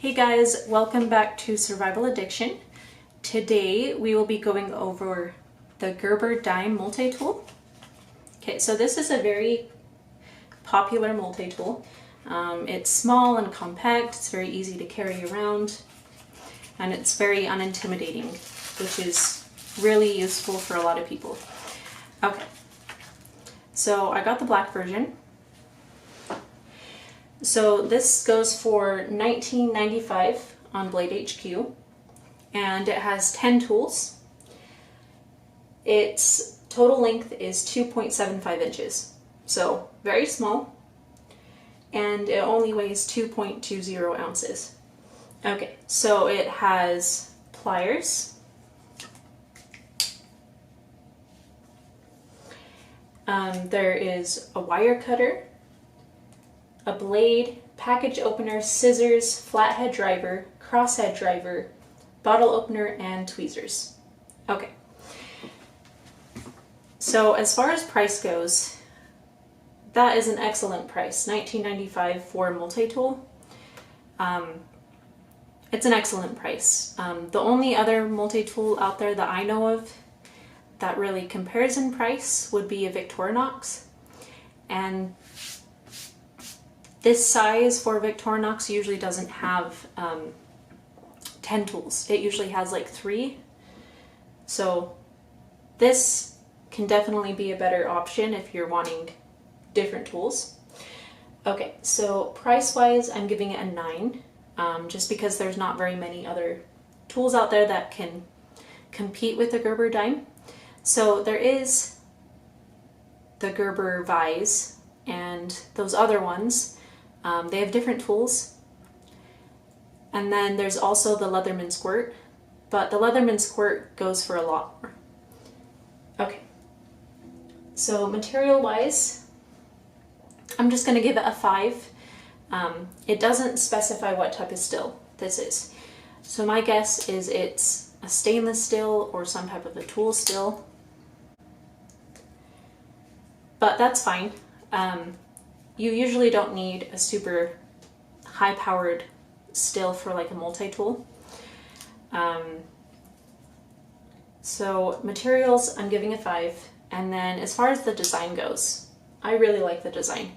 Hey guys, welcome back to Survival Addiction. Today we will be going over the Gerber dime multi-tool. Okay, so this is a very popular multi-tool. It's small and compact, it's very easy to carry around, and it's very unintimidating, which is really useful for a lot of people. Okay, so I got the black version. So this goes for $19.95 on Blade HQ, and it has 10 tools. Its total length is 2.75 inches, so very small, and it only weighs 2.20 ounces. Okay, so it has pliers, there is a wire cutter, a blade, package opener, scissors, flathead driver, crosshead driver, bottle opener, and tweezers. Okay. So as far as price goes, that is an excellent price. $19.95 for a multi-tool. It's an excellent price. The only other multi-tool out there that I know of that really compares in price would be a Victorinox. And this size for Victorinox usually doesn't have 10 tools. It usually has like 3. So this can definitely be a better option if you're wanting different tools. Okay, so price-wise, I'm giving it a 9, just because there's not very many other tools out there that can compete with the Gerber dime. So there is the Gerber vise and those other ones. They have different tools. And then there's also the Leatherman squirt, but the Leatherman squirt goes for a lot more. Okay, so material wise, I'm just going to give it a 5. It doesn't specify what type of steel this is. So my guess is it's a stainless steel or some type of a tool steel. But that's fine. You usually don't need a super high-powered steel for like a multi-tool. So materials, I'm giving a 5. And then as far as the design goes, I really like the design.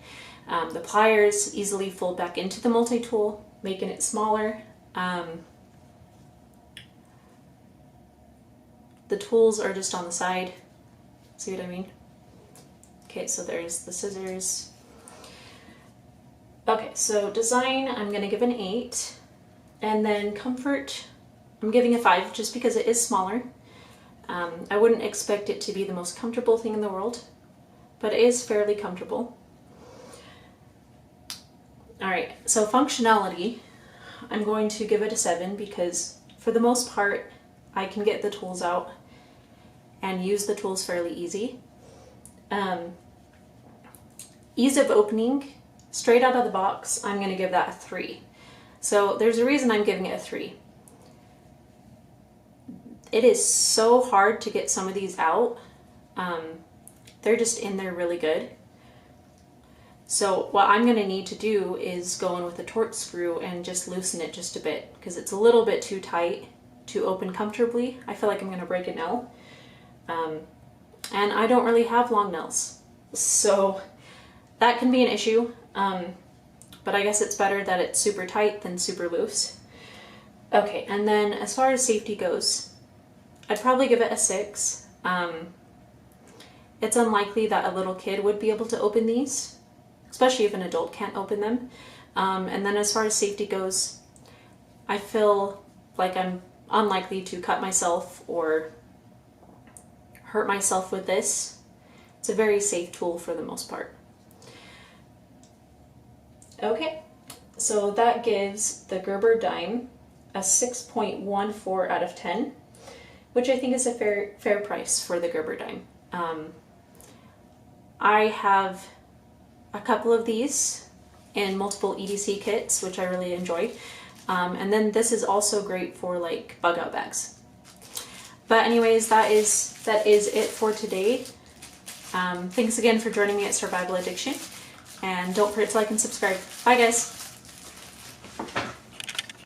The pliers easily fold back into the multi-tool, making it smaller. The tools are just on the side. See what I mean? Okay, so there's the scissors. Okay, so design, I'm going to give an 8. And then comfort, I'm giving a 5 just because it is smaller. I wouldn't expect it to be the most comfortable thing in the world, but it is fairly comfortable. Alright, so functionality, I'm going to give it a 7 because for the most part, I can get the tools out and use the tools fairly easy. Ease of opening, straight out of the box, I'm going to give that a 3. So there's a reason I'm giving it a 3. It is so hard to get some of these out. They're just in there really good. So what I'm going to need to do is go in with a Torx screw and just loosen it just a bit because it's a little bit too tight to open comfortably. I feel like I'm going to break a nail. And I don't really have long nails. So that can be an issue. But I guess it's better that it's super tight than super loose. Okay, and then as far as safety goes, I'd probably give it a 6. It's unlikely that a little kid would be able to open these, especially if an adult can't open them. And then as far as safety goes, I feel like I'm unlikely to cut myself or hurt myself with this. It's a very safe tool for the most part. Okay, so that gives the Gerber dime a 6.14 out of 10, which I think is a fair price for the Gerber dime. I have a couple of these in multiple EDC kits, which I really enjoyed. And then this is also great for like bug out bags. But anyways, that is it for today. Thanks again for joining me at Survival Addiction. And don't forget to like and subscribe. Bye guys!